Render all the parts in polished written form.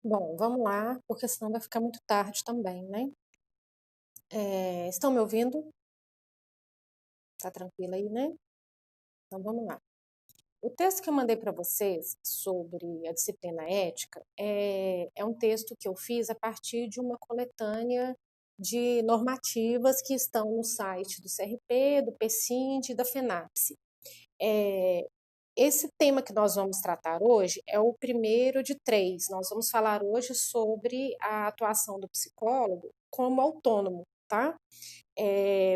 Bom, vamos lá, porque senão vai ficar muito tarde também, né? Estão me ouvindo? Tá tranquilo aí, né? Então vamos lá. O texto que eu mandei para vocês sobre a disciplina ética é um texto que eu fiz a partir de uma coletânea de normativas que estão no site do CRP, do PSIND e da FENAPSE. É, Esse tema que nós vamos tratar hoje é o primeiro de três. Nós vamos falar hoje sobre a atuação do psicólogo como autônomo, tá?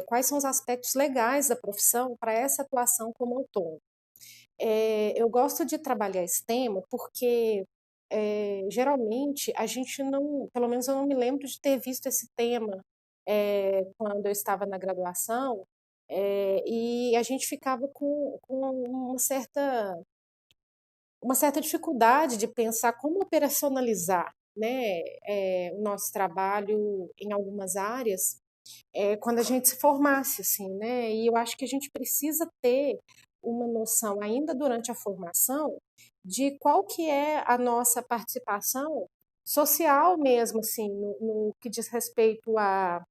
Quais são os aspectos legais da profissão para essa atuação como autônomo? Eu gosto de trabalhar esse tema porque geralmente a gente não, pelo menos eu não me lembro de ter visto esse tema quando eu estava na graduação, e a gente ficava com uma certa dificuldade de pensar como operacionalizar, né, o nosso trabalho em algumas áreas quando a gente se formasse, assim, né? E eu acho que a gente precisa ter uma noção ainda durante a formação de qual que é a nossa participação social mesmo, assim, no que diz respeito a,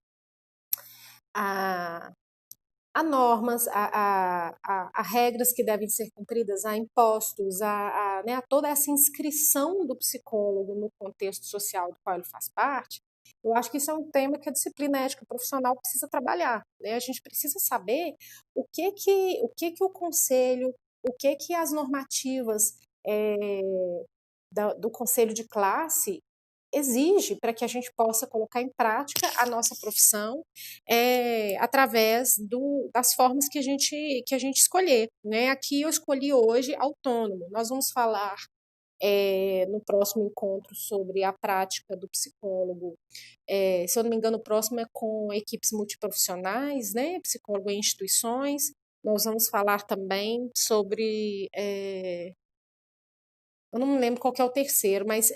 a normas, a regras que devem ser cumpridas, a impostos, né, a toda essa inscrição do psicólogo no contexto social do qual ele faz parte. Eu acho que isso é um tema que a disciplina ética profissional precisa trabalhar, né? A gente precisa saber o que que o conselho, o que que as normativas é, do conselho de classe exige para que a gente possa colocar em prática a nossa profissão através das formas que a gente escolher. Né? Aqui eu escolhi hoje autônomo. Nós vamos falar no próximo encontro sobre a prática do psicólogo. Se eu não me engano, o próximo é com equipes multiprofissionais, né? Psicólogo em instituições. Nós vamos falar também sobre eu não me lembro qual que é o terceiro, mas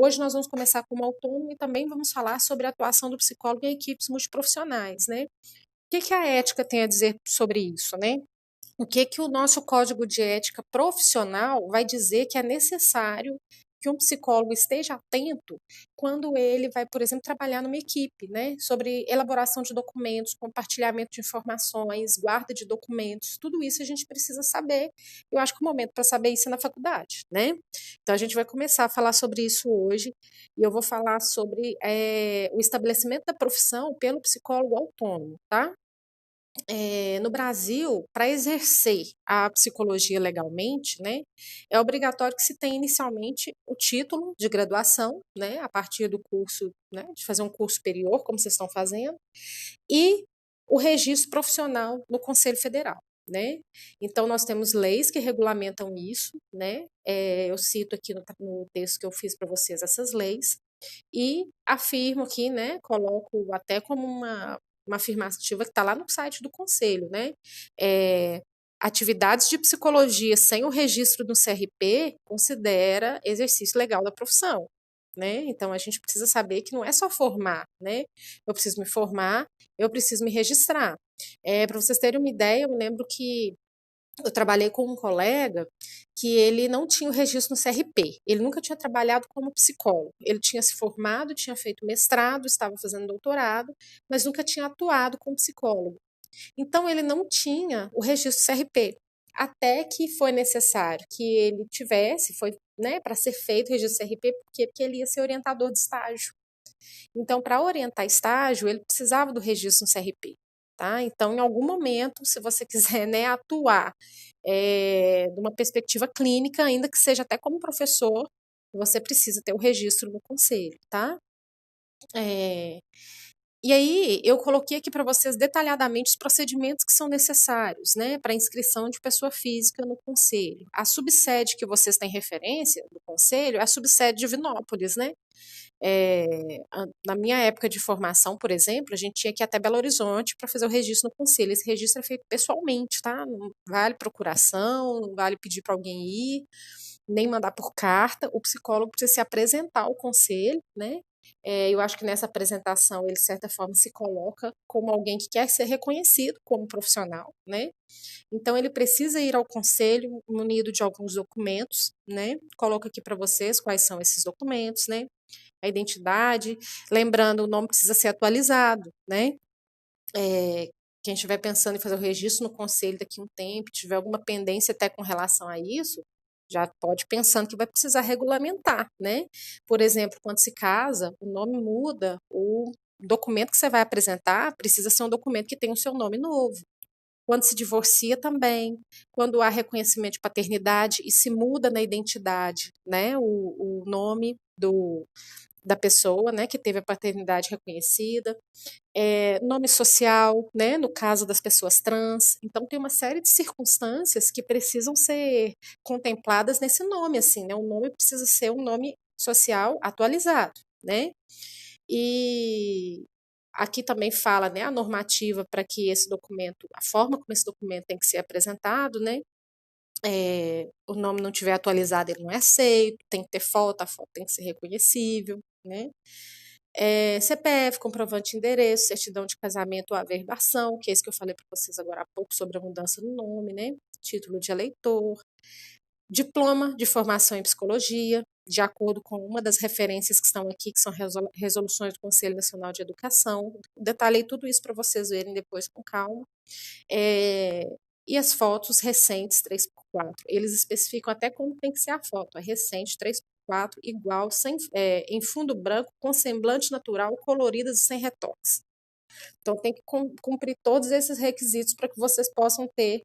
hoje nós vamos começar como autônomo e também vamos falar sobre a atuação do psicólogo em equipes multiprofissionais, né? O que que a ética tem a dizer sobre isso, né? O que que o nosso código de ética profissional vai dizer que é necessário que um psicólogo esteja atento quando ele vai, por exemplo, trabalhar numa equipe, né? Sobre elaboração de documentos, compartilhamento de informações, guarda de documentos, tudo isso a gente precisa saber. Eu acho que o momento para saber isso é na faculdade, né? Então a gente vai começar a falar sobre isso hoje e eu vou falar sobre o estabelecimento da profissão pelo psicólogo autônomo, tá? No Brasil, para exercer a psicologia legalmente, né, é obrigatório que se tenha inicialmente o título de graduação, né, a partir do curso, né, de fazer um curso superior, como vocês estão fazendo, e o registro profissional no Conselho Federal. Né? Então, nós temos leis que regulamentam isso, né? Eu cito aqui no texto que eu fiz para vocês essas leis, e afirmo aqui, né, coloco até como uma afirmativa que está lá no site do Conselho, né? É, atividades de psicologia sem o registro no CRP considera exercício legal da profissão. Né? Então a gente precisa saber que não é só formar, né? Eu preciso me formar, eu preciso me registrar. Para vocês terem uma ideia, eu me lembro que eu trabalhei com um colega que ele não tinha o registro no CRP. Ele nunca tinha trabalhado como psicólogo. Ele tinha se formado, tinha feito mestrado, estava fazendo doutorado, mas nunca tinha atuado como psicólogo. Então ele não tinha o registro CRP. Até que foi necessário que ele tivesse, foi, né, para ser feito o registro CRP, porque ele ia ser orientador de estágio. Então, para orientar estágio, ele precisava do registro no CRP. Tá? Então, em algum momento, se você quiser, né, atuar de uma perspectiva clínica, ainda que seja até como professor, você precisa ter o registro no conselho, tá? É, e aí, eu coloquei aqui para vocês detalhadamente os procedimentos que são necessários, né, para inscrição de pessoa física no conselho. A subsede que vocês têm referência do conselho é a subsede de Vinópolis, né? Na minha época de formação, por exemplo, a gente tinha que ir até Belo Horizonte para fazer o registro no conselho. Esse registro é feito pessoalmente, tá? Não vale procuração, não vale pedir para alguém ir, nem mandar por carta. O psicólogo precisa se apresentar ao conselho, né? Eu acho que nessa apresentação ele, de certa forma, se coloca como alguém que quer ser reconhecido como profissional, né? Então, ele precisa ir ao conselho munido de alguns documentos, né? Coloco aqui para vocês quais são esses documentos, né? A identidade, lembrando, o nome precisa ser atualizado, né? Quem estiver pensando em fazer o registro no conselho daqui a um tempo, tiver alguma pendência até com relação a isso, já pode ir pensando que vai precisar regulamentar, né? Por exemplo, quando se casa, o nome muda, o documento que você vai apresentar precisa ser um documento que tenha o seu nome novo. Quando se divorcia também, quando há reconhecimento de paternidade e se muda na identidade, né, o nome da pessoa, né, que teve a paternidade reconhecida, nome social, né, no caso das pessoas trans. Então tem uma série de circunstâncias que precisam ser contempladas nesse nome, assim, né, o nome precisa ser um nome social atualizado, né, e aqui também fala, né, a normativa para que esse documento, a forma como esse documento tem que ser apresentado, né, o nome não tiver atualizado, ele não é aceito, tem que ter foto, a foto tem que ser reconhecível, né, CPF, comprovante de endereço, certidão de casamento ou averbação, que é isso que eu falei para vocês agora há pouco sobre a mudança do nome, né, título de eleitor, diploma de formação em psicologia, de acordo com uma das referências que estão aqui, que são resoluções do Conselho Nacional de Educação. Detalhei tudo isso para vocês verem depois com calma. E as fotos recentes 3x4. Eles especificam até como tem que ser a foto. É recente, 3x4, igual, em fundo branco, com semblante natural, coloridas e sem retoques. Então, tem que cumprir todos esses requisitos para que vocês possam ter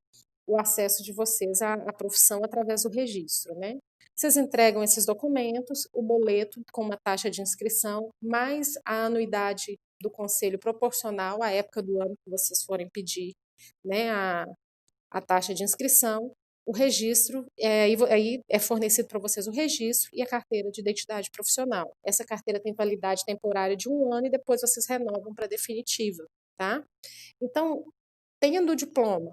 o acesso de vocês à profissão através do registro, né? Vocês entregam esses documentos, o boleto com uma taxa de inscrição, mais a anuidade do conselho proporcional à época do ano que vocês forem pedir, né, a taxa de inscrição, o registro, aí é fornecido para vocês o registro e a carteira de identidade profissional. Essa carteira tem validade temporária de 1 ano e depois vocês renovam para definitiva, tá? Então, tendo o diploma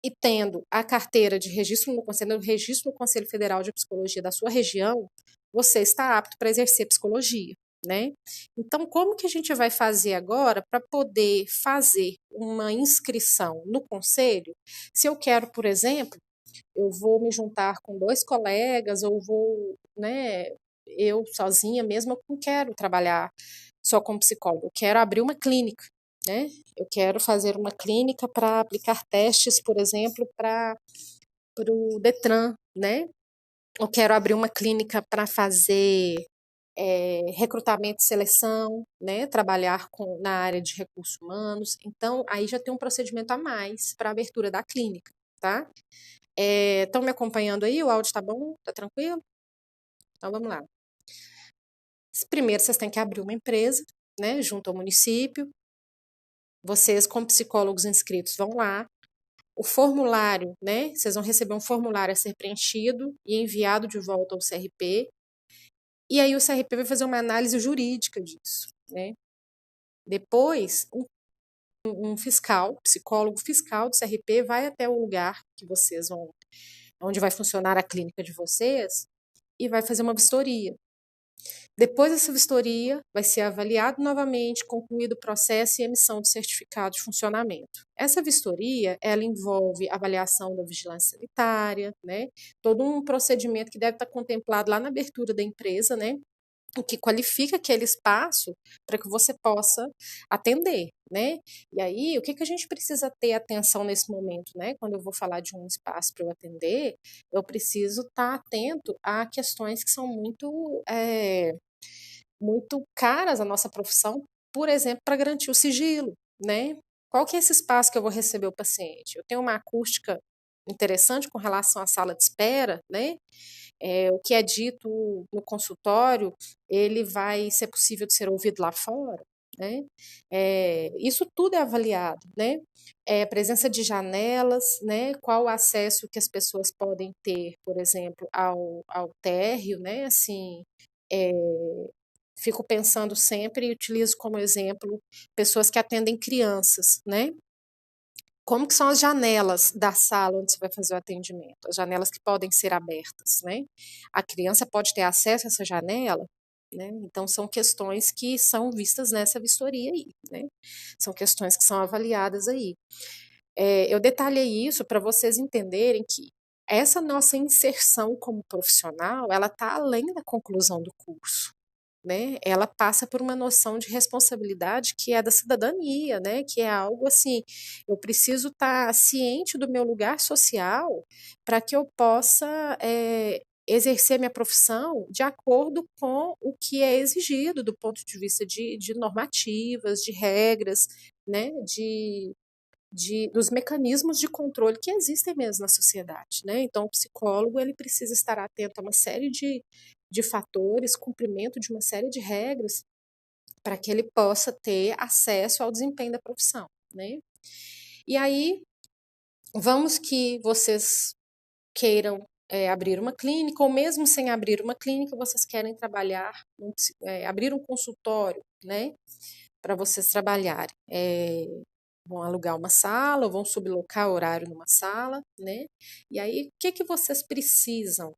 e tendo a carteira de registro no Conselho Federal de Psicologia da sua região, você está apto para exercer psicologia, né? Então, como que a gente vai fazer agora para poder fazer uma inscrição no conselho? Se eu quero, por exemplo, eu vou me juntar com 2 colegas, ou vou, né, eu sozinha mesma, eu não quero trabalhar só como psicóloga, eu quero abrir uma clínica, né? Eu quero fazer uma clínica para aplicar testes, por exemplo, para o Detran, né? Eu quero abrir uma clínica para fazer recrutamento e seleção, né? Trabalhar na área de recursos humanos. Então, aí já tem um procedimento a mais para a abertura da clínica, tá? Estão me acompanhando aí? O áudio tá bom? Tá tranquilo? Então, vamos lá. Primeiro, vocês têm que abrir uma empresa, né? Junto ao município. Vocês, como psicólogos inscritos, vão lá. O formulário, né? Vocês vão receber um formulário a ser preenchido e enviado de volta ao CRP. E aí o CRP vai fazer uma análise jurídica disso, né? Depois, um fiscal, psicólogo fiscal do CRP, vai até o lugar que vocês vão, onde vai funcionar a clínica de vocês, e vai fazer uma vistoria. Depois dessa vistoria, vai ser avaliado novamente, concluído o processo e emissão do certificado de funcionamento. Essa vistoria, ela envolve avaliação da vigilância sanitária, né? Todo um procedimento que deve estar contemplado lá na abertura da empresa, né? O que qualifica aquele espaço para que você possa atender, né? E aí, o que a gente precisa ter atenção nesse momento, né? Quando eu vou falar de um espaço para eu atender, eu preciso estar atento a questões que são muito caras à nossa profissão, por exemplo, para garantir o sigilo, né? Qual que é esse espaço que eu vou receber o paciente? Eu tenho uma acústica interessante com relação à sala de espera, né? O que é dito no consultório, ele vai ser possível de ser ouvido lá fora, né? Isso tudo é avaliado, né? Presença de janelas, né? Qual o acesso que as pessoas podem ter, por exemplo, ao térreo, né? Assim, fico pensando sempre e utilizo como exemplo pessoas que atendem crianças, né? Como que são as janelas da sala onde você vai fazer o atendimento? As janelas que podem ser abertas, né? A criança pode ter acesso a essa janela? né? Então, são questões que são vistas nessa vistoria aí, né? São questões que são avaliadas aí. Eu detalhei isso para vocês entenderem que essa nossa inserção como profissional, ela está além da conclusão do curso, né? Ela passa por uma noção de responsabilidade que é da cidadania, né? Que é algo assim, eu preciso estar ciente do meu lugar social para que eu possa exercer minha profissão de acordo com o que é exigido do ponto de vista de normativas, de regras, né? Dos mecanismos de controle que existem mesmo na sociedade, né? Então, o psicólogo ele precisa estar atento a uma série de fatores, cumprimento de uma série de regras, para que ele possa ter acesso ao desempenho da profissão, né? E aí, vamos que vocês queiram abrir uma clínica, ou mesmo sem abrir uma clínica, vocês querem trabalhar, abrir um consultório, né? Para vocês trabalharem. Vão alugar uma sala, ou vão sublocar horário numa sala, né? E aí, o que vocês precisam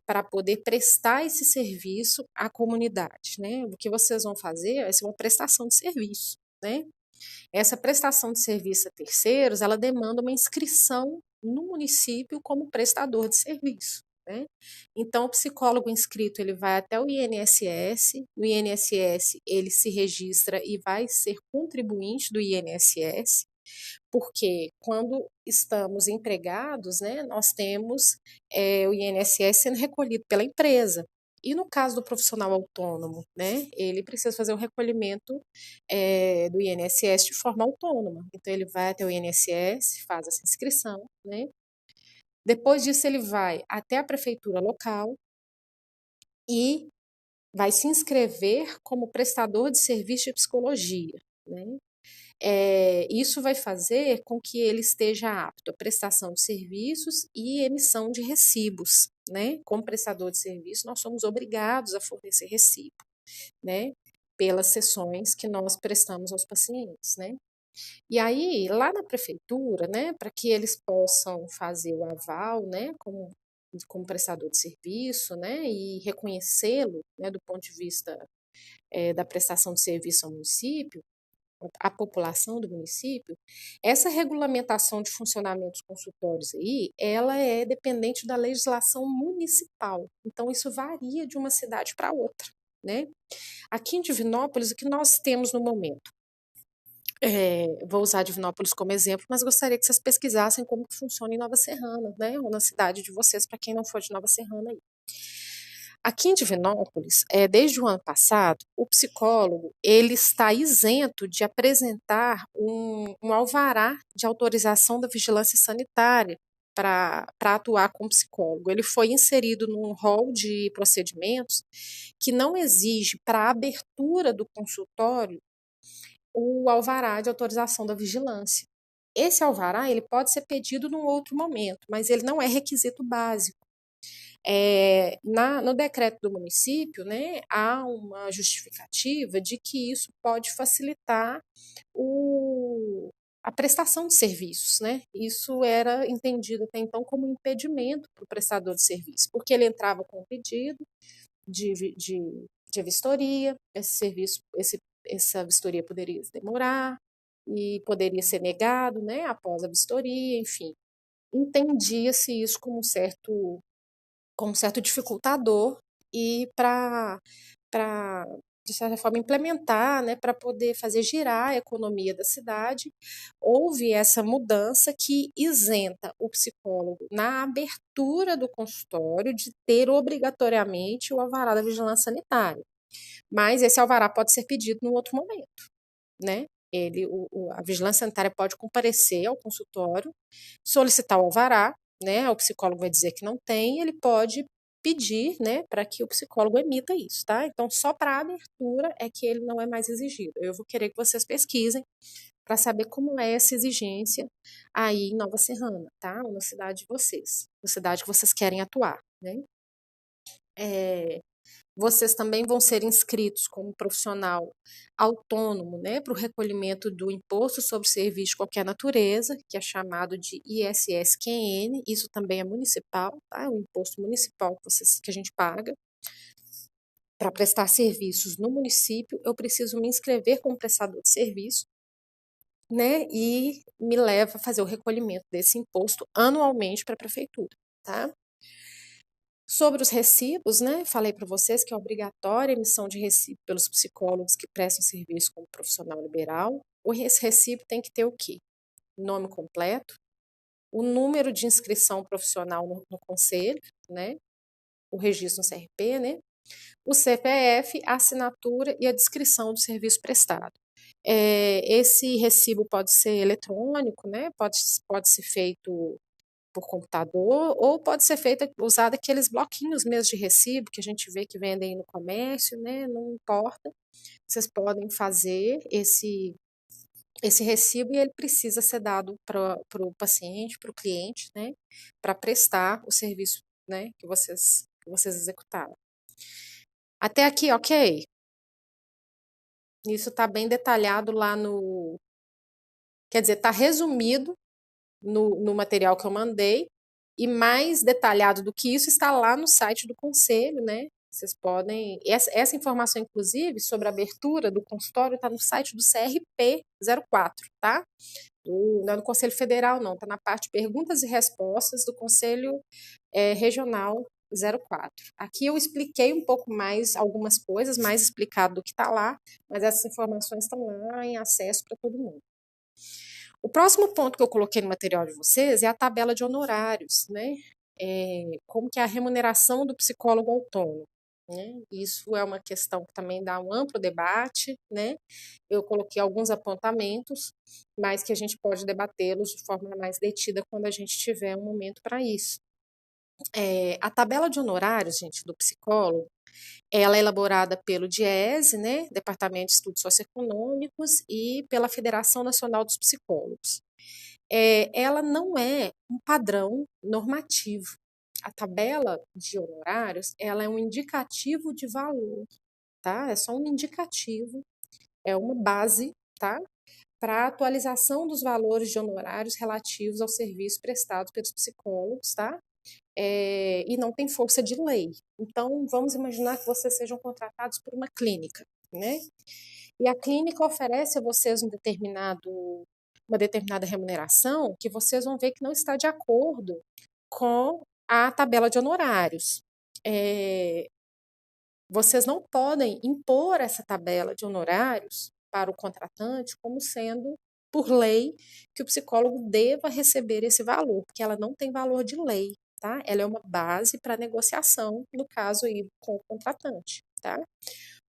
para poder prestar esse serviço à comunidade, né? O que vocês vão fazer vai ser uma prestação de serviço, né? Essa prestação de serviço a terceiros, ela demanda uma inscrição no município como prestador de serviço, né? Então, o psicólogo inscrito, ele vai até o INSS, no INSS ele se registra e vai ser contribuinte do INSS, porque quando estamos empregados, né, nós temos o INSS sendo recolhido pela empresa. E no caso do profissional autônomo, né, ele precisa fazer o recolhimento do INSS de forma autônoma. Então, ele vai até o INSS, faz essa inscrição, né? Depois disso, ele vai até a prefeitura local e vai se inscrever como prestador de serviço de psicologia, né? Isso vai fazer com que ele esteja apto à prestação de serviços e emissão de recibos, né? Como prestador de serviço, nós somos obrigados a fornecer recibo, né? Pelas sessões que nós prestamos aos pacientes, né? E aí, lá na prefeitura, né, para que eles possam fazer o aval, né, como prestador de serviço, né, e reconhecê-lo, né, do ponto de vista da prestação de serviço ao município, a população do município, essa regulamentação de funcionamento dos consultórios aí, ela é dependente da legislação municipal. Então, isso varia de uma cidade para outra, né? Aqui em Divinópolis, o que nós temos no momento? Vou usar Divinópolis como exemplo, mas gostaria que vocês pesquisassem como que funciona em Nova Serrana, né? Ou na cidade de vocês, para quem não for de Nova Serrana aí. Aqui em Divinópolis, desde o ano passado, o psicólogo ele está isento de apresentar um alvará de autorização da vigilância sanitária para atuar como psicólogo. Ele foi inserido num rol de procedimentos que não exige para a abertura do consultório o alvará de autorização da vigilância. Esse alvará ele pode ser pedido num outro momento, mas ele não é requisito básico. No decreto do município, né, há uma justificativa de que isso pode facilitar a prestação de serviços, né? Isso era entendido até então como um impedimento para o prestador de serviço, porque ele entrava com um pedido de vistoria, essa vistoria poderia demorar e poderia ser negado, né, após a vistoria, enfim. Entendia-se isso como um certo dificultador e de certa forma, implementar, né, para poder fazer girar a economia da cidade, houve essa mudança que isenta o psicólogo na abertura do consultório de ter obrigatoriamente o alvará da vigilância sanitária. Mas esse alvará pode ser pedido num outro momento, né? A vigilância sanitária pode comparecer ao consultório, solicitar o alvará, né? O psicólogo vai dizer que não tem, ele pode pedir, né, para que o psicólogo emita isso, tá? Então, só para a abertura é que ele não é mais exigido. Eu vou querer que vocês pesquisem para saber como é essa exigência aí em Nova Serrana, tá? Ou na cidade de vocês, na cidade que vocês querem atuar, né? Vocês também vão ser inscritos como profissional autônomo, né, para o recolhimento do Imposto sobre Serviço de Qualquer Natureza, que é chamado de ISS-QN, isso também é municipal, tá? É um imposto municipal que a gente paga. para prestar serviços no município, eu preciso me inscrever como prestador de serviço, né? E me leva a fazer o recolhimento desse imposto anualmente para a prefeitura, tá? Sobre os recibos, né? Falei para vocês que é obrigatória a emissão de recibo pelos psicólogos que prestam serviço como profissional liberal. Esse recibo tem que ter o quê? Nome completo, o número de inscrição profissional no conselho, né? O registro no CRP, né? O CPF, a assinatura e a descrição do serviço prestado. Esse recibo pode ser eletrônico, né? Pode ser feito por computador ou pode ser feito usado aqueles bloquinhos mesmo de recibo que a gente vê que vendem no comércio, né? Não importa. Vocês podem fazer esse recibo e ele precisa ser dado para o paciente, para o cliente, né? Para prestar o serviço, né? Que vocês executaram. Até aqui, ok? Isso está bem detalhado lá no. Quer dizer, está resumido no material que eu mandei, e mais detalhado do que isso está lá no site do Conselho, né? Vocês podem. Essa informação, inclusive, sobre a abertura do consultório, está no site do CRP 04, tá? Não é do Conselho Federal, não, está na parte perguntas e respostas do Conselho Regional 04. Aqui eu expliquei um pouco mais algumas coisas, mais explicado do que está lá, mas essas informações estão lá em acesso para todo mundo. O próximo ponto que eu coloquei no material de vocês é a tabela de honorários, né? Como que é a remuneração do psicólogo autônomo, né? Isso é uma questão que também dá um amplo debate, né? Eu coloquei alguns apontamentos, mas que a gente pode debatê-los de forma mais detida quando a gente tiver um momento para isso. A tabela de honorários, gente, do psicólogo, ela é elaborada pelo DIESE, né, Departamento de Estudos Socioeconômicos, e pela Federação Nacional dos Psicólogos. Ela não é um padrão normativo. A tabela de honorários, ela é um indicativo de valor, tá? É só um indicativo, é uma base, tá? Para a atualização dos valores de honorários relativos ao serviço prestado pelos psicólogos, tá? E não tem força de lei. Então, vamos imaginar que vocês sejam contratados por uma clínica, né? E a clínica oferece a vocês uma determinada remuneração que vocês vão ver que não está de acordo com a tabela de honorários. Vocês não podem impor essa tabela de honorários para o contratante como sendo, por lei, que o psicólogo deva receber esse valor, porque ela não tem valor de lei, tá? Ela é uma base para negociação, no caso aí com o contratante, tá?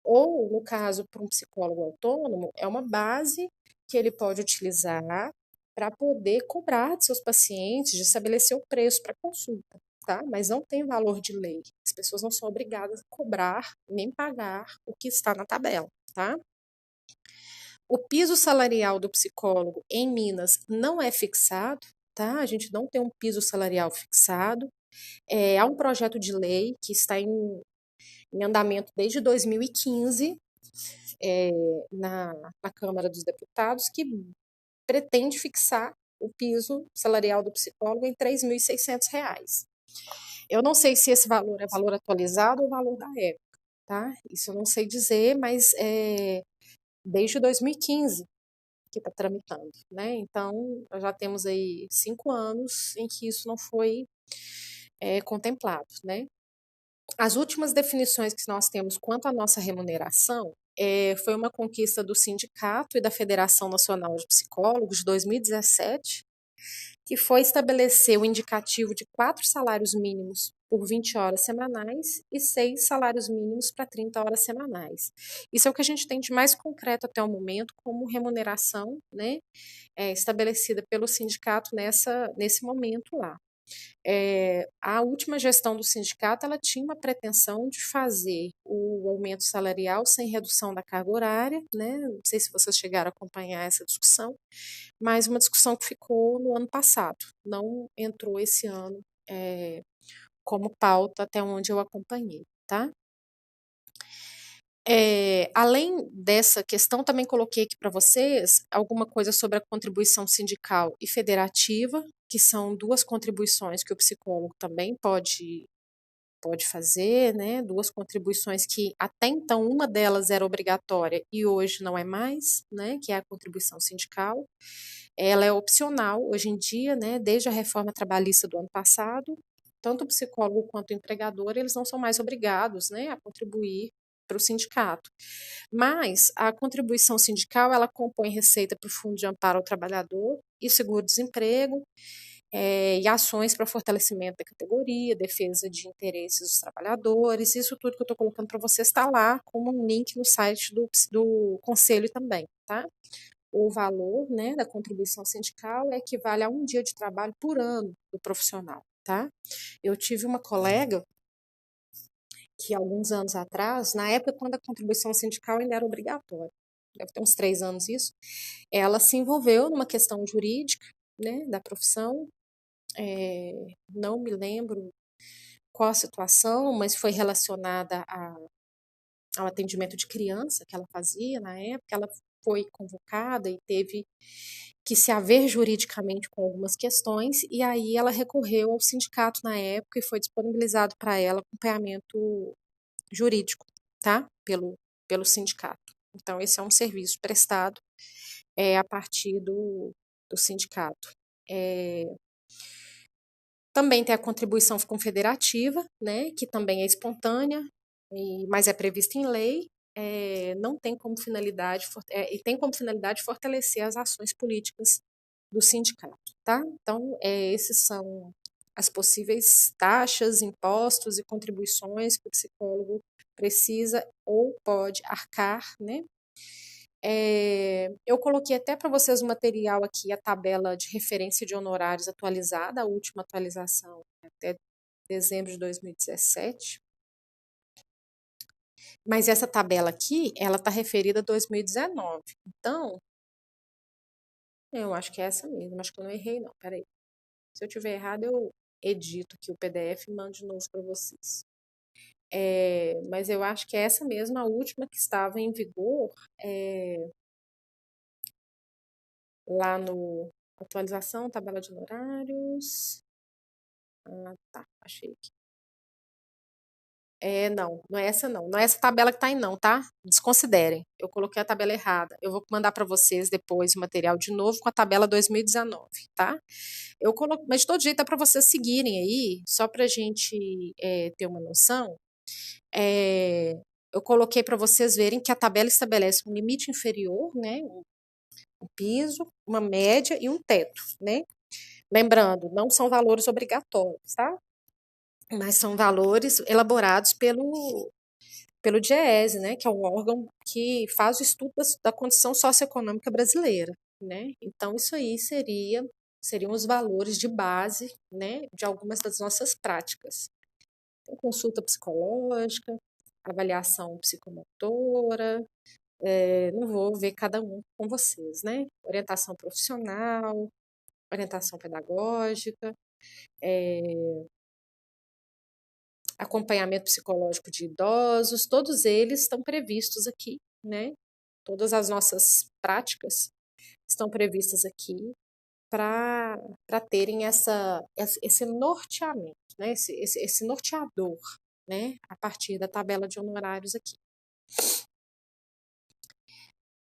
Ou, no caso, para um psicólogo autônomo, é uma base que ele pode utilizar para poder cobrar de seus pacientes, de estabelecer o preço para consulta, tá? Mas não tem valor de lei. As pessoas não são obrigadas a cobrar nem pagar o que está na tabela, tá? O piso salarial do psicólogo em Minas não é fixado, tá? A gente não tem um piso salarial fixado. Há um projeto de lei que está em andamento desde 2015 na Câmara dos Deputados, que pretende fixar o piso salarial do psicólogo em R$ 3.600. Eu não sei se esse valor é valor atualizado ou valor da época, tá? Isso eu não sei dizer, mas desde 2015 que está tramitando, né? Então, já temos aí 5 anos em que isso não foi contemplado, né? As últimas definições que nós temos quanto à nossa remuneração foi uma conquista do Sindicato e da Federação Nacional de Psicólogos de 2017, que foi estabelecer o indicativo de 4 salários mínimos por 20 horas semanais e 6 salários mínimos para 30 horas semanais. Isso é o que a gente tem de mais concreto até o momento como remuneração, né, estabelecida pelo sindicato nesse momento lá. A última gestão do sindicato ela tinha uma pretensão de fazer o aumento salarial sem redução da carga horária, né? Não sei se vocês chegaram a acompanhar essa discussão, mas uma discussão que ficou no ano passado, não entrou esse ano como pauta até onde eu acompanhei, tá? Além dessa questão, também coloquei aqui para vocês alguma coisa sobre a contribuição sindical e federativa, que são 2 contribuições que o psicólogo também pode pode fazer, né? 2 contribuições que até então uma delas era obrigatória e hoje não é mais, né? Que é a contribuição sindical. Ela é opcional hoje em dia, né? Desde a reforma trabalhista do ano passado, tanto o psicólogo quanto o empregador, eles não são mais obrigados, né, a contribuir para o sindicato. Mas a contribuição sindical, ela compõe receita para o Fundo de Amparo ao Trabalhador e seguro-desemprego, e ações para fortalecimento da categoria, defesa de interesses dos trabalhadores, isso tudo que eu estou colocando para você está lá como um link no site do Conselho também, tá? O valor, né, da contribuição sindical equivale a 1 dia de trabalho por ano do profissional, tá? Eu tive uma colega que alguns anos atrás, na época quando a contribuição sindical ainda era obrigatória, deve ter uns 3 anos isso, ela se envolveu numa questão jurídica, né, da profissão, não me lembro qual a situação, mas foi relacionada ao atendimento de criança que ela fazia na época, ela foi convocada e teve que se haver juridicamente com algumas questões, e aí ela recorreu ao sindicato na época e foi disponibilizado para ela acompanhamento jurídico, tá? Pelo sindicato. Então, esse é um serviço prestado a partir do sindicato. Também tem a contribuição confederativa, né, que também é espontânea, mas é prevista em lei, não tem como finalidade, e tem como finalidade fortalecer as ações políticas do sindicato, tá? Então, esses são as possíveis taxas, impostos e contribuições que o psicólogo precisa ou pode arcar, né? Eu coloquei até para vocês o material aqui, a tabela de referência de honorários atualizada, a última atualização até dezembro de 2017. Mas essa tabela aqui, ela está referida a 2019. Então, eu acho que é essa mesmo, acho que eu não errei não, peraí. Se eu tiver errado, eu edito aqui o PDF e mando de novo para vocês. Mas eu acho que é essa mesma, a última que estava em vigor lá no atualização, tabela de honorários. Ah, tá, achei aqui. Não é essa não. Não é essa tabela que tá aí não, tá? Desconsiderem. Eu coloquei a tabela errada. Eu vou mandar para vocês depois o material de novo com a tabela 2019, tá? Mas de todo jeito é para vocês seguirem aí, só para a gente ter uma noção. Eu coloquei para vocês verem que a tabela estabelece um limite inferior, né? Um piso, uma média e um teto, né? Lembrando, não são valores obrigatórios, tá? Mas são valores elaborados pelo DIEESE, né, que é um órgão que faz o estudo da condição socioeconômica brasileira, né? Então, isso aí seriam os valores de base, né, de algumas das nossas práticas. Então, consulta psicológica, avaliação psicomotora, não vou ver cada um com vocês, né? Orientação profissional, orientação pedagógica, acompanhamento psicológico de idosos, todos eles estão previstos aqui, né? Todas as nossas práticas estão previstas aqui para terem esse norteamento, né? Esse norteador, né? A partir da tabela de honorários aqui.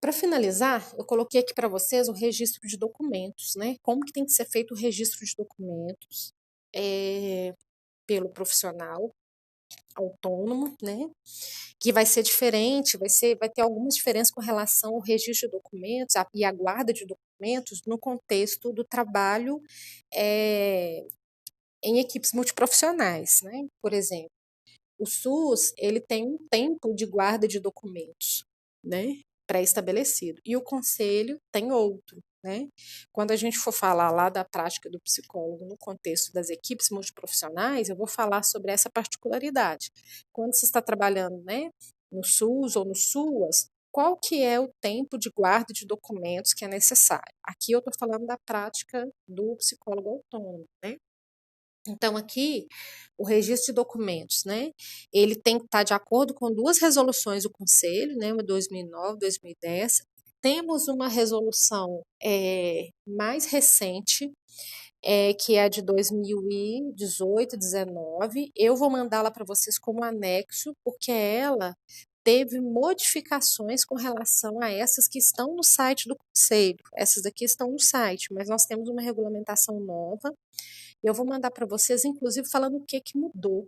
Para finalizar, eu coloquei aqui para vocês o registro de documentos, né? Como que tem que ser feito o registro de documentos pelo profissional autônomo, né? Que vai ser diferente, vai ter algumas diferenças com relação ao registro de documentos e a guarda de documentos no contexto do trabalho em equipes multiprofissionais, né? Por exemplo, o SUS ele tem um tempo de guarda de documentos, né? Pré-estabelecido e o conselho tem outro. Né? Quando a gente for falar lá da prática do psicólogo no contexto das equipes multiprofissionais, eu vou falar sobre essa particularidade. Quando você está trabalhando, né, no SUS ou no SUAS, qual que é o tempo de guarda de documentos que é necessário? Aqui eu estou falando da prática do psicólogo autônomo, né? Então, aqui, o registro de documentos, né? Ele tem que estar de acordo com 2 resoluções do Conselho, né? Uma 2009, 2010. Temos uma resolução mais recente, que é a de 2018, 19. Eu vou mandá-la para vocês como anexo, porque ela teve modificações com relação a essas que estão no site do Conselho. Essas daqui estão no site, mas nós temos uma regulamentação nova. Eu vou mandar para vocês, inclusive, falando o que mudou.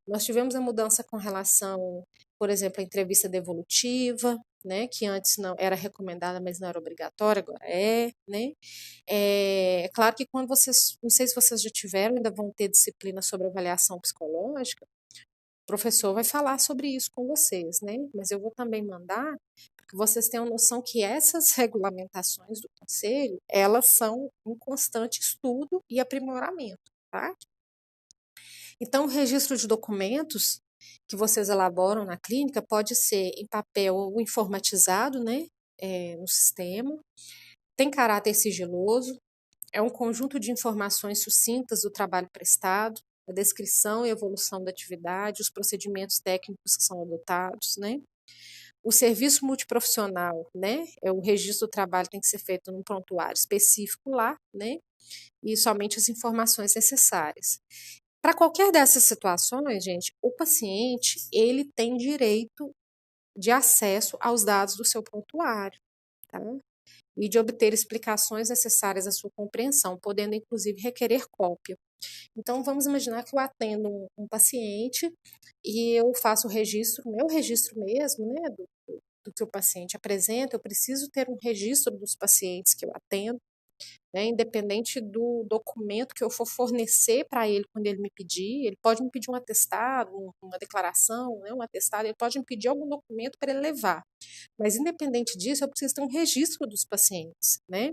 Nós tivemos a mudança com relação, por exemplo, à entrevista devolutiva, né, que antes não era recomendada, mas não era obrigatória, agora é, né? É claro que quando vocês, não sei se vocês já tiveram, ainda vão ter disciplina sobre avaliação psicológica, o professor vai falar sobre isso com vocês, né? Mas eu vou também mandar para que vocês tenham noção que essas regulamentações do conselho, elas são um constante estudo e aprimoramento, tá? Então, o registro de documentos que vocês elaboram na clínica pode ser em papel ou informatizado, né, no sistema. Tem caráter sigiloso, é um conjunto de informações sucintas do trabalho prestado, a descrição e evolução da atividade, os procedimentos técnicos que são adotados, né? O serviço multiprofissional, né? O registro do trabalho tem que ser feito num prontuário específico lá, né? E somente as informações necessárias. Para qualquer dessas situações, gente, o paciente ele tem direito de acesso aos dados do seu prontuário, tá? E de obter explicações necessárias à sua compreensão, podendo inclusive requerer cópia. Então, vamos imaginar que eu atendo um paciente e eu faço o registro, meu registro mesmo, né, do que o paciente apresenta, eu preciso ter um registro dos pacientes que eu atendo, né, independente do documento que eu for fornecer para ele quando ele me pedir, ele pode me pedir um atestado, uma declaração, né, um atestado, ele pode me pedir algum documento para ele levar. Mas independente disso, eu preciso ter um registro dos pacientes, né?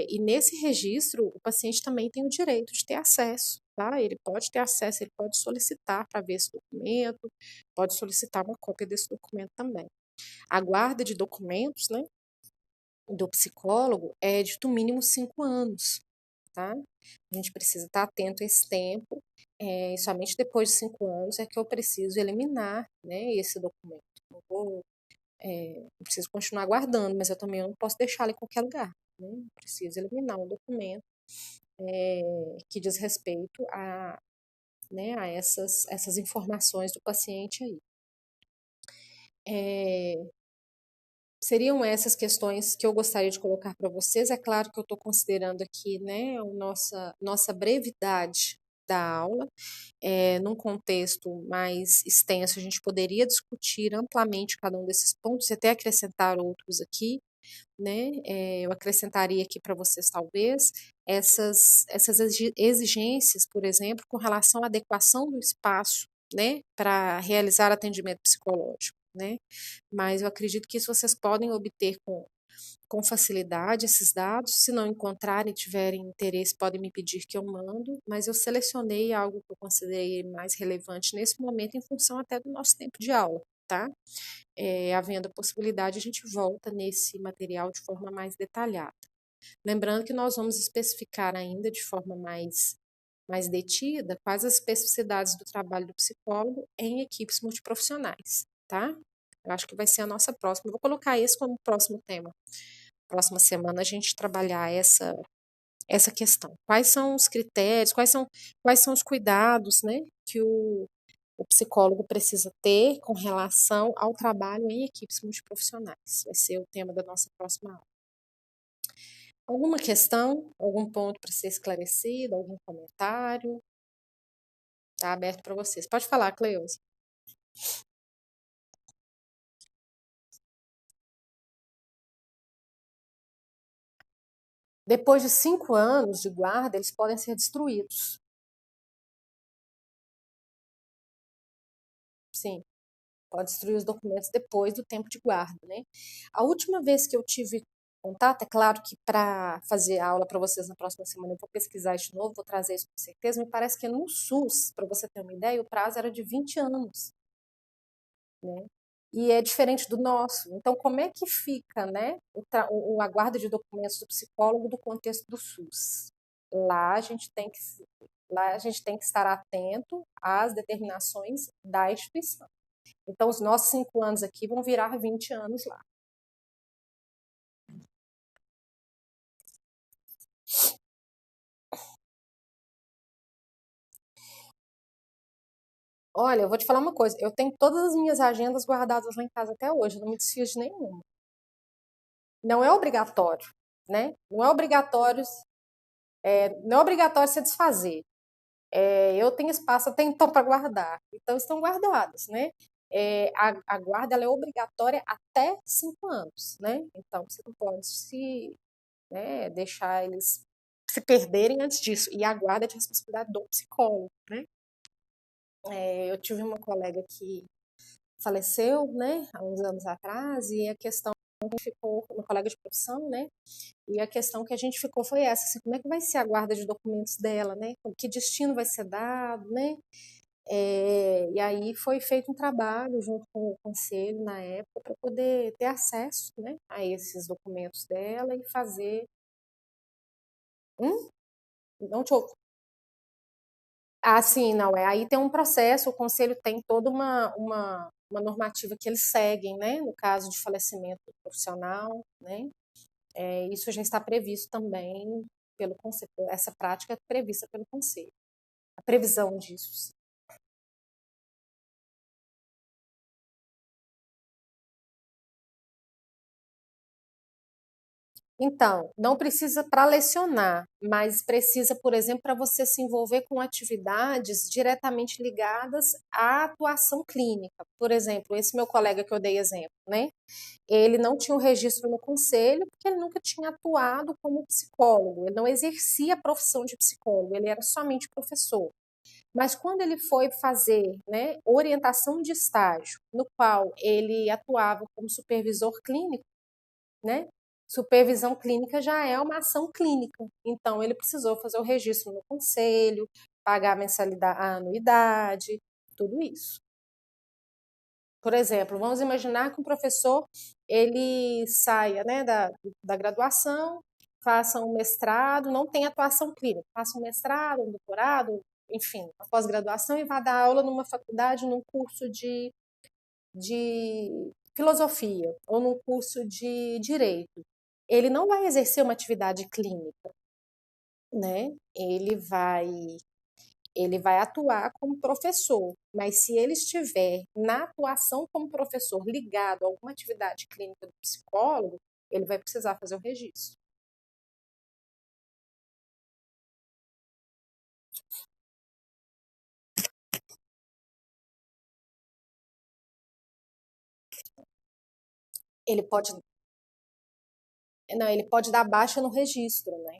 E nesse registro, o paciente também tem o direito de ter acesso, tá? Ele pode ter acesso, ele pode solicitar para ver esse documento, pode solicitar uma cópia desse documento também. A guarda de documentos, né, do psicólogo é de no mínimo 5 anos, tá? A gente precisa estar atento a esse tempo, e somente depois de 5 anos é que eu preciso eliminar, né, esse documento. Não vou, eu preciso continuar guardando, mas eu também não posso deixá-lo em qualquer lugar, né? Eu preciso eliminar um documento que diz respeito a, né, a essas informações do paciente aí. Seriam essas questões que eu gostaria de colocar para vocês. É claro que eu estou considerando aqui, né, a nossa brevidade da aula. Num contexto mais extenso, a gente poderia discutir amplamente cada um desses pontos e até acrescentar outros aqui, né? Eu acrescentaria aqui para vocês, talvez, essas exigências, por exemplo, com relação à adequação do espaço, né, para realizar atendimento psicológico, né? Mas eu acredito que isso vocês podem obter com facilidade esses dados. Se não encontrarem, tiverem interesse, podem me pedir que eu mando, mas eu selecionei algo que eu considerei mais relevante nesse momento em função até do nosso tempo de aula, tá? Havendo a possibilidade, a gente volta nesse material de forma mais detalhada. Lembrando que nós vamos especificar ainda de forma mais detida quais as especificidades do trabalho do psicólogo em equipes multiprofissionais, tá? Eu acho que vai ser a nossa próxima. Eu vou colocar esse como próximo tema. Próxima semana a gente trabalhar essa questão. Quais são os critérios, quais são os cuidados, né, que o psicólogo precisa ter com relação ao trabalho em equipes multiprofissionais. Vai ser o tema da nossa próxima aula. Alguma questão, algum ponto para ser esclarecido, algum comentário? Está aberto para vocês. Pode falar, Cleusa. Depois de 5 anos de guarda, eles podem ser destruídos. Sim, pode destruir os documentos depois do tempo de guarda, né? A última vez que eu tive contato, é claro que para fazer a aula para vocês na próxima semana eu vou pesquisar isso de novo, vou trazer isso com certeza, me parece que no SUS, para você ter uma ideia, o prazo era de 20 anos, né? E é diferente do nosso. Então, como é que fica, né, a guarda de documentos do psicólogo do contexto do SUS? Lá a gente tem que, lá a gente tem que estar atento às determinações da instituição. Então, os nossos 5 anos aqui vão virar 20 anos lá. Olha, eu vou te falar uma coisa. Eu tenho todas as minhas agendas guardadas lá em casa até hoje. Eu não me desfiz de nenhuma. Não é obrigatório, né? Não é obrigatório se desfazer. Eu tenho espaço até então para guardar. Então estão guardados, né? A guarda ela é obrigatória até 5 anos, né? Então você não pode né, deixar eles se perderem antes disso. E a guarda é de responsabilidade do psicólogo, né? Eu tive uma colega que faleceu, né, há uns anos atrás, e a questão que ficou, uma colega de profissão, né, e a questão que a gente ficou foi essa, assim, como é que vai ser a guarda de documentos dela, né, que destino vai ser dado, né, e aí foi feito um trabalho junto com o conselho na época para poder ter acesso, né, a esses documentos dela e fazer, hum? Não te ouvo. Ah, sim, não é. Aí tem um processo, o conselho tem toda uma normativa que eles seguem, né? No caso de falecimento profissional, né? Isso já está previsto também pelo conselho. Essa prática é prevista pelo conselho. A previsão disso. Então, não precisa para lecionar, mas precisa, por exemplo, para você se envolver com atividades diretamente ligadas à atuação clínica. Por exemplo, esse meu colega que eu dei exemplo, né? Ele não tinha o registro no conselho porque ele nunca tinha atuado como psicólogo, ele não exercia a profissão de psicólogo, ele era somente professor. Mas quando ele foi fazer, né, orientação de estágio, no qual ele atuava como supervisor clínico, né? Supervisão clínica já é uma ação clínica. Então ele precisou fazer o registro no conselho, pagar a mensalidade, a anuidade, tudo isso. Por exemplo, vamos imaginar que um professor ele saia, né, da graduação, faça um mestrado, não tem atuação clínica, faça um mestrado, um doutorado, enfim, uma pós-graduação e vá dar aula numa faculdade, num curso de filosofia ou num curso de direito. Ele não vai exercer uma atividade clínica, né? Ele vai atuar como professor, mas se ele estiver na atuação como professor ligado a alguma atividade clínica do psicólogo, ele vai precisar fazer o registro. Ele pode, não, ele pode dar baixa no registro, né?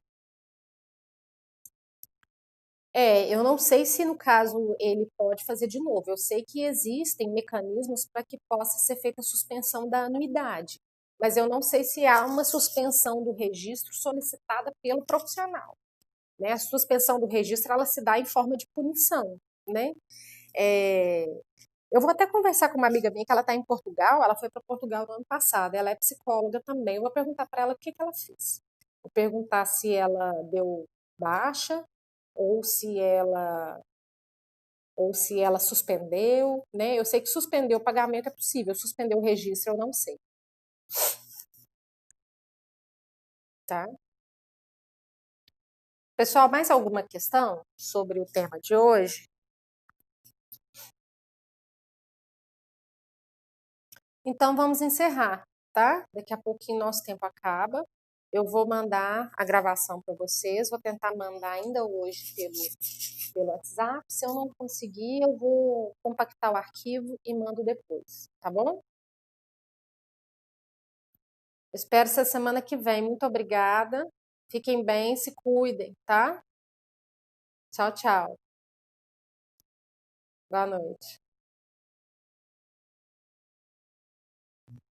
Eu não sei se no caso ele pode fazer de novo. Eu sei que existem mecanismos para que possa ser feita a suspensão da anuidade, mas eu não sei se há uma suspensão do registro solicitada pelo profissional, né? A suspensão do registro ela se dá em forma de punição, né? É, eu vou até conversar com uma amiga minha que ela está em Portugal. Ela foi para Portugal no ano passado. Ela é psicóloga também. Eu vou perguntar para ela o que que ela fez. Vou perguntar se ela deu baixa ou se ela suspendeu, né? Eu sei que suspender o pagamento é possível, suspender o registro eu não sei, tá? Pessoal, mais alguma questão sobre o tema de hoje? Então vamos encerrar, tá? Daqui a pouquinho nosso tempo acaba. Eu vou mandar a gravação para vocês, vou tentar mandar ainda hoje pelo WhatsApp. Se eu não conseguir, eu vou compactar o arquivo e mando depois, tá bom? Espero essa semana que vem. Muito obrigada. Fiquem bem, se cuidem, tá? Tchau, tchau. Boa noite.